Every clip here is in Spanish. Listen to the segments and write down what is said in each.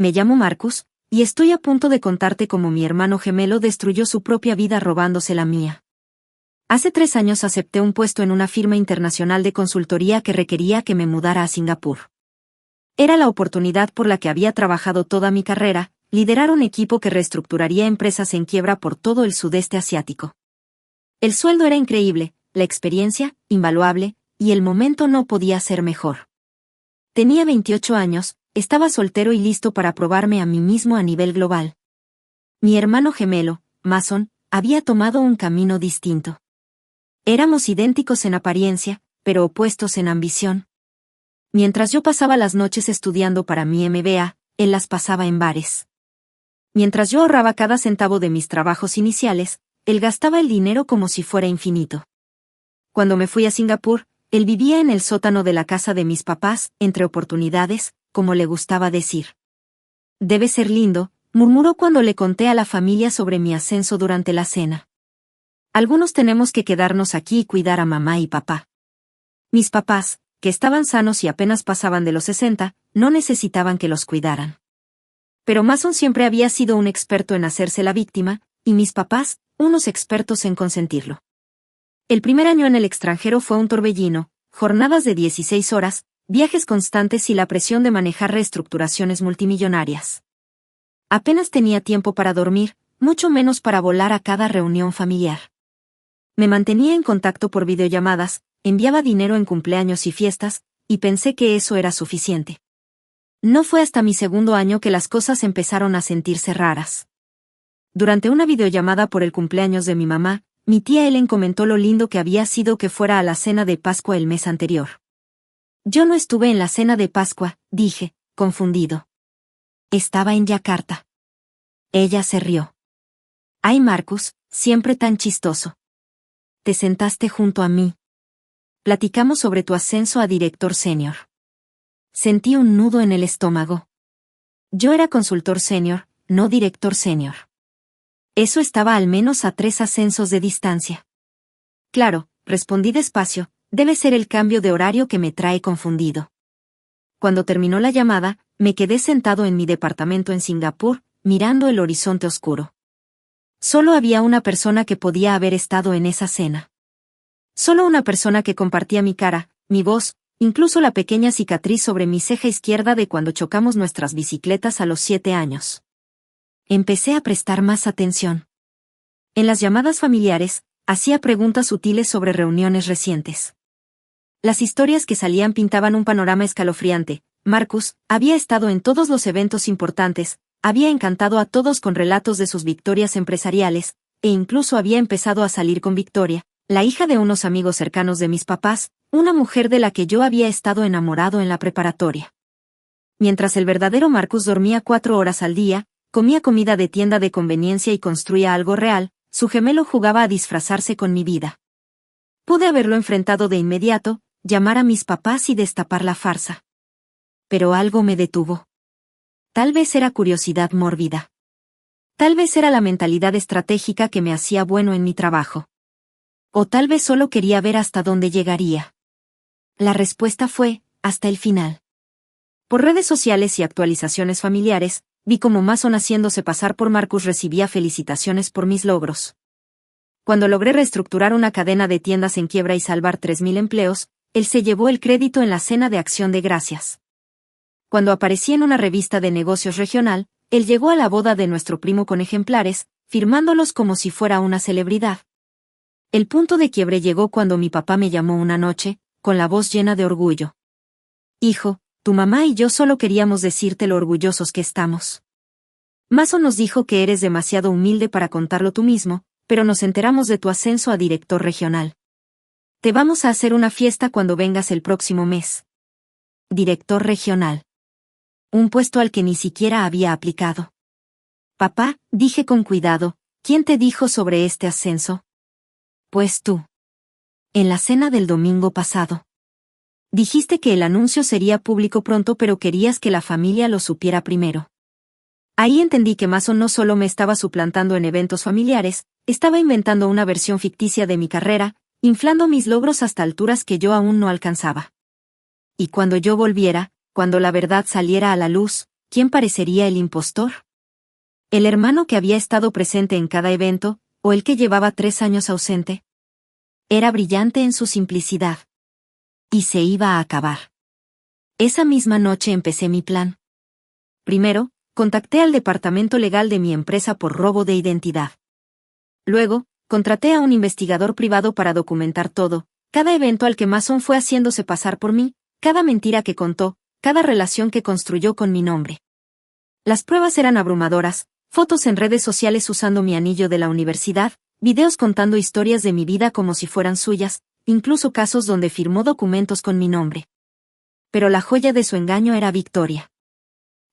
me llamo Marcus, y estoy a punto de contarte cómo mi hermano gemelo destruyó su propia vida robándose la mía. Hace 3 años acepté un puesto en una firma internacional de consultoría que requería que me mudara a Singapur. Era la oportunidad por la que había trabajado toda mi carrera, liderar un equipo que reestructuraría empresas en quiebra por todo el sudeste asiático. El sueldo era increíble, la experiencia, invaluable, y el momento no podía ser mejor. Tenía 28 años, estaba soltero y listo para probarme a mí mismo a nivel global. Mi hermano gemelo, Mason, había tomado un camino distinto. Éramos idénticos en apariencia, pero opuestos en ambición. Mientras yo pasaba las noches estudiando para mi MBA, él las pasaba en bares. Mientras yo ahorraba cada centavo de mis trabajos iniciales, él gastaba el dinero como si fuera infinito. Cuando me fui a Singapur, él vivía en el sótano de la casa de mis papás, entre oportunidades, como le gustaba decir. Debe ser lindo, murmuró cuando le conté a la familia sobre mi ascenso durante la cena. Algunos tenemos que quedarnos aquí y cuidar a mamá y papá. Mis papás, que estaban sanos y apenas pasaban de los 60, no necesitaban que los cuidaran. Pero Mason siempre había sido un experto en hacerse la víctima, y mis papás, unos expertos en consentirlo. El primer año en el extranjero fue un torbellino, jornadas de 16 horas, viajes constantes y la presión de manejar reestructuraciones multimillonarias. Apenas tenía tiempo para dormir, mucho menos para volar a cada reunión familiar. Me mantenía en contacto por videollamadas, enviaba dinero en cumpleaños y fiestas, y pensé que eso era suficiente. No fue hasta mi segundo año que las cosas empezaron a sentirse raras. Durante una videollamada por el cumpleaños de mi mamá, mi tía Ellen comentó lo lindo que había sido que fuera a la cena de Pascua el mes anterior. Yo no estuve en la cena de Pascua, dije, confundido. Estaba en Yakarta. Ella se rió. Ay, Marcus, siempre tan chistoso. Te sentaste junto a mí. Platicamos sobre tu ascenso a director senior. Sentí un nudo en el estómago. Yo era consultor senior, no director senior. Eso estaba al menos a 3 ascensos de distancia. Claro, respondí despacio, debe ser el cambio de horario que me trae confundido. Cuando terminó la llamada, me quedé sentado en mi departamento en Singapur, mirando el horizonte oscuro. Solo había una persona que podía haber estado en esa cena. Solo una persona que compartía mi cara, mi voz, incluso la pequeña cicatriz sobre mi ceja izquierda de cuando chocamos nuestras bicicletas a los 7 años. Empecé a prestar más atención. En las llamadas familiares, hacía preguntas sutiles sobre reuniones recientes. Las historias que salían pintaban un panorama escalofriante. Marcus había estado en todos los eventos importantes, había encantado a todos con relatos de sus victorias empresariales, e incluso había empezado a salir con Victoria, la hija de unos amigos cercanos de mis papás, una mujer de la que yo había estado enamorado en la preparatoria. Mientras el verdadero Marcus dormía 4 horas al día, comía comida de tienda de conveniencia y construía algo real, su gemelo jugaba a disfrazarse con mi vida. Pude haberlo enfrentado de inmediato, llamar a mis papás y destapar la farsa. Pero algo me detuvo. Tal vez era curiosidad mórbida. Tal vez era la mentalidad estratégica que me hacía bueno en mi trabajo. O tal vez solo quería ver hasta dónde llegaría. La respuesta fue, hasta el final. Por redes sociales y actualizaciones familiares, vi cómo Mason haciéndose pasar por Marcus recibía felicitaciones por mis logros. Cuando logré reestructurar una cadena de tiendas en quiebra y salvar 3,000 empleos, él se llevó el crédito en la cena de acción de gracias. Cuando aparecí en una revista de negocios regional, él llegó a la boda de nuestro primo con ejemplares, firmándolos como si fuera una celebridad. El punto de quiebre llegó cuando mi papá me llamó una noche, con la voz llena de orgullo. Hijo, tu mamá y yo solo queríamos decirte lo orgullosos que estamos. Mason nos dijo que eres demasiado humilde para contarlo tú mismo, pero nos enteramos de tu ascenso a director regional. Te vamos a hacer una fiesta cuando vengas el próximo mes. Director regional. Un puesto al que ni siquiera había aplicado. Papá, dije con cuidado, ¿quién te dijo sobre este ascenso? Pues tú. En la cena del domingo pasado. Dijiste que el anuncio sería público pronto, pero querías que la familia lo supiera primero. Ahí entendí que Mason no solo me estaba suplantando en eventos familiares, estaba inventando una versión ficticia de mi carrera, inflando mis logros hasta alturas que yo aún no alcanzaba. Y cuando yo volviera, cuando la verdad saliera a la luz, ¿quién parecería el impostor? ¿El hermano que había estado presente en cada evento, o el que llevaba 3 años ausente? Era brillante en su simplicidad. Y se iba a acabar. Esa misma noche empecé mi plan. Primero, contacté al departamento legal de mi empresa por robo de identidad. Luego, contraté a un investigador privado para documentar todo, cada evento al que Mason fue haciéndose pasar por mí, cada mentira que contó, cada relación que construyó con mi nombre. Las pruebas eran abrumadoras, fotos en redes sociales usando mi anillo de la universidad, videos contando historias de mi vida como si fueran suyas, incluso casos donde firmó documentos con mi nombre. Pero la joya de su engaño era Victoria.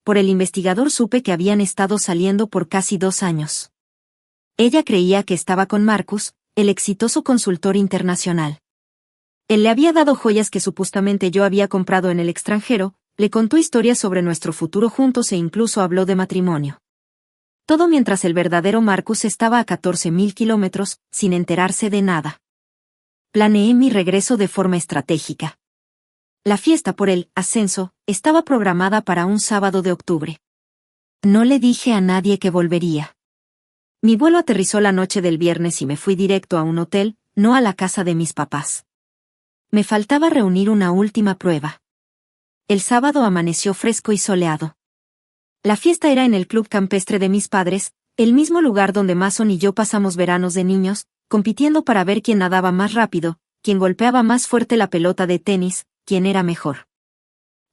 Por el investigador supe que habían estado saliendo por casi 2 años. Ella creía que estaba con Marcus, el exitoso consultor internacional. Él le había dado joyas que supuestamente yo había comprado en el extranjero, le contó historias sobre nuestro futuro juntos e incluso habló de matrimonio. Todo mientras el verdadero Marcus estaba a 14.000 kilómetros, sin enterarse de nada. Planeé mi regreso de forma estratégica. La fiesta por el ascenso estaba programada para un sábado de octubre. No le dije a nadie que volvería. Mi vuelo aterrizó la noche del viernes y me fui directo a un hotel, no a la casa de mis papás. Me faltaba reunir una última prueba. El sábado amaneció fresco y soleado. La fiesta era en el club campestre de mis padres, el mismo lugar donde Mason y yo pasamos veranos de niños, compitiendo para ver quién nadaba más rápido, quién golpeaba más fuerte la pelota de tenis, quién era mejor.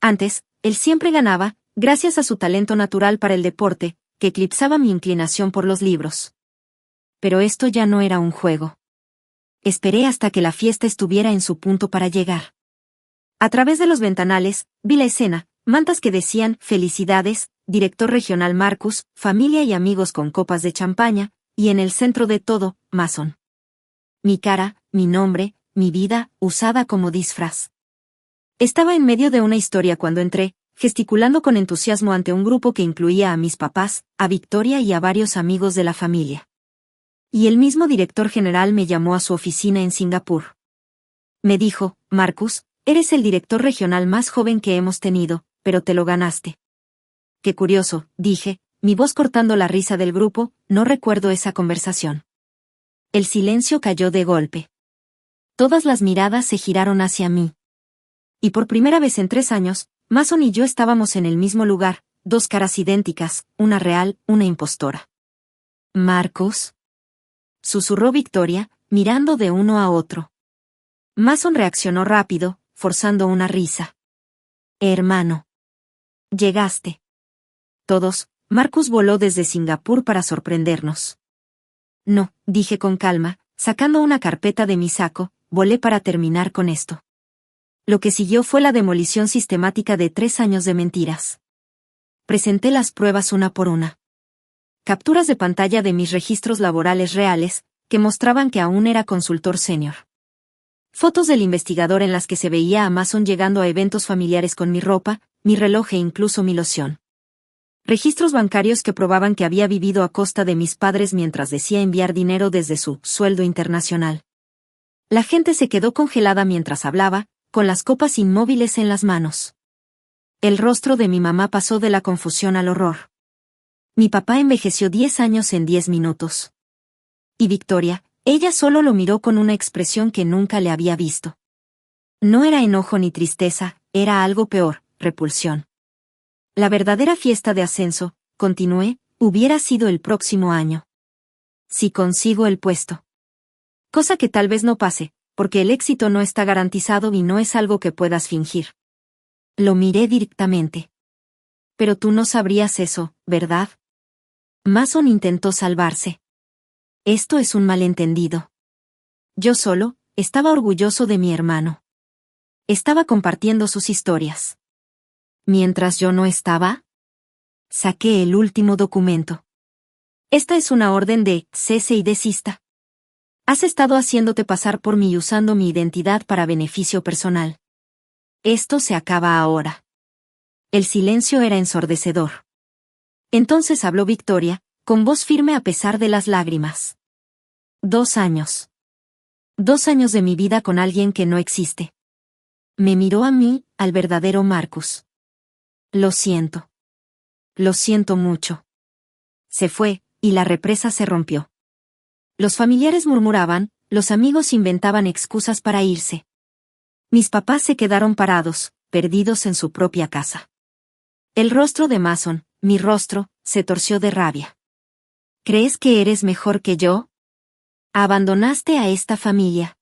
Antes, él siempre ganaba, gracias a su talento natural para el deporte, que eclipsaba mi inclinación por los libros. Pero esto ya no era un juego. Esperé hasta que la fiesta estuviera en su punto para llegar. A través de los ventanales, vi la escena, mantas que decían, felicidades, director regional Marcus, familia y amigos con copas de champaña, y en el centro de todo, Mason. Mi cara, mi nombre, mi vida, usada como disfraz. Estaba en medio de una historia cuando entré, gesticulando con entusiasmo ante un grupo que incluía a mis papás, a Victoria y a varios amigos de la familia. Y el mismo director general me llamó a su oficina en Singapur. Me dijo, Marcus, eres el director regional más joven que hemos tenido, pero te lo ganaste. Qué curioso, dije, mi voz cortando la risa del grupo, no recuerdo esa conversación. El silencio cayó de golpe. Todas las miradas se giraron hacia mí. Y por primera vez en 3 años, Mason y yo estábamos en el mismo lugar, 2 caras idénticas, una real, una impostora. ¿Marcus? Susurró Victoria, mirando de uno a otro. Mason reaccionó rápido, forzando una risa. Hermano. Llegaste. Todos, Marcus voló desde Singapur para sorprendernos. No, dije con calma, sacando una carpeta de mi saco, volé para terminar con esto. Lo que siguió fue la demolición sistemática de 3 años de mentiras. Presenté las pruebas una por una. Capturas de pantalla de mis registros laborales reales, que mostraban que aún era consultor senior. Fotos del investigador en las que se veía a Mason llegando a eventos familiares con mi ropa, mi reloj e incluso mi loción. Registros bancarios que probaban que había vivido a costa de mis padres mientras decía enviar dinero desde su sueldo internacional. La gente se quedó congelada mientras hablaba, con las copas inmóviles en las manos. El rostro de mi mamá pasó de la confusión al horror. Mi papá envejeció 10 años en 10 minutos. Y Victoria, ella solo lo miró con una expresión que nunca le había visto. No era enojo ni tristeza, era algo peor, repulsión. La verdadera fiesta de ascenso, continué, hubiera sido el próximo año. Si consigo el puesto. Cosa que tal vez no pase, porque el éxito no está garantizado y no es algo que puedas fingir. Lo miré directamente. Pero tú no sabrías eso, ¿verdad? Mason intentó salvarse. Esto es un malentendido. Yo solo, estaba orgulloso de mi hermano. Estaba compartiendo sus historias. Mientras yo no estaba, saqué el último documento. Esta es una orden de cese y desista. Has estado haciéndote pasar por mí y usando mi identidad para beneficio personal. Esto se acaba ahora. El silencio era ensordecedor. Entonces habló Victoria, con voz firme a pesar de las lágrimas. 2 años. 2 años de mi vida con alguien que no existe. Me miró a mí, al verdadero Marcus. Lo siento. lo siento mucho. Se fue, y la represa se rompió. Los familiares murmuraban, los amigos inventaban excusas para irse. Mis papás se quedaron parados, perdidos en su propia casa. El rostro de Mason, mi rostro, se torció de rabia. ¿Crees que eres mejor que yo? Abandonaste a esta familia.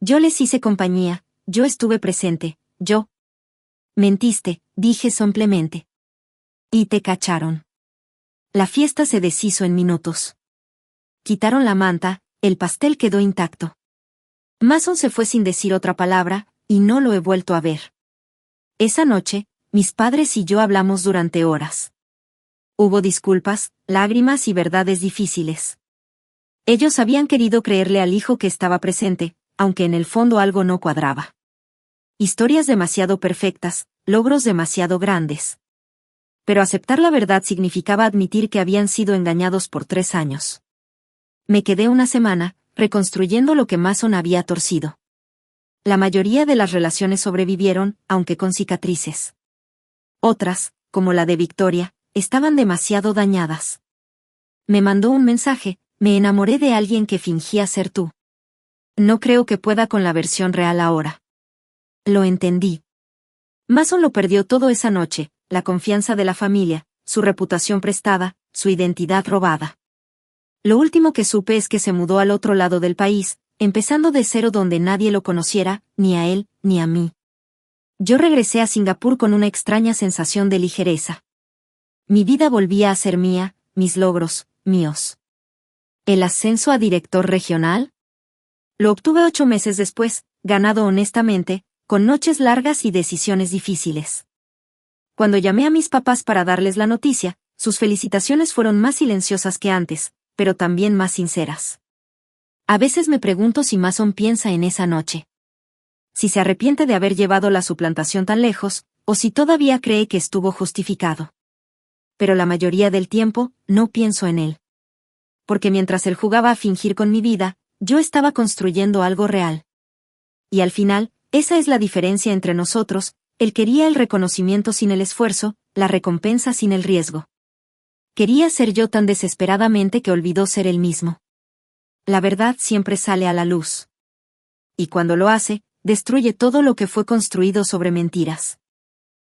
Yo les hice compañía, yo estuve presente, yo. Mentiste, dije simplemente. Y te cacharon. La fiesta se deshizo en minutos. Quitaron la manta, el pastel quedó intacto. Mason se fue sin decir otra palabra, y no lo he vuelto a ver. Esa noche, mis padres y yo hablamos durante horas. Hubo disculpas, lágrimas y verdades difíciles. Ellos habían querido creerle al hijo que estaba presente, aunque en el fondo algo no cuadraba. Historias demasiado perfectas, logros demasiado grandes. Pero aceptar la verdad significaba admitir que habían sido engañados por 3 años. Me quedé una semana, reconstruyendo lo que Mason había torcido. La mayoría de las relaciones sobrevivieron, aunque con cicatrices. Otras, como la de Victoria, estaban demasiado dañadas. Me mandó un mensaje, me enamoré de alguien que fingía ser tú. No creo que pueda con la versión real ahora. Lo entendí. Mason lo perdió todo esa noche, la confianza de la familia, su reputación prestada, su identidad robada. Lo último que supe es que se mudó al otro lado del país, empezando de cero donde nadie lo conociera, ni a él, ni a mí. Yo regresé a Singapur con una extraña sensación de ligereza. Mi vida volvía a ser mía, mis logros, míos. ¿El ascenso a director regional? Lo obtuve 8 meses después, ganado honestamente, con noches largas y decisiones difíciles. Cuando llamé a mis papás para darles la noticia, sus felicitaciones fueron más silenciosas que antes, pero también más sinceras. A veces me pregunto si Mason piensa en esa noche. Si se arrepiente de haber llevado la suplantación tan lejos, o si todavía cree que estuvo justificado. Pero la mayoría del tiempo, no pienso en él. Porque mientras él jugaba a fingir con mi vida, yo estaba construyendo algo real. Y al final, esa es la diferencia entre nosotros, él quería el reconocimiento sin el esfuerzo, la recompensa sin el riesgo. Quería ser yo tan desesperadamente que olvidó ser él mismo. La verdad siempre sale a la luz. Y cuando lo hace, destruye todo lo que fue construido sobre mentiras.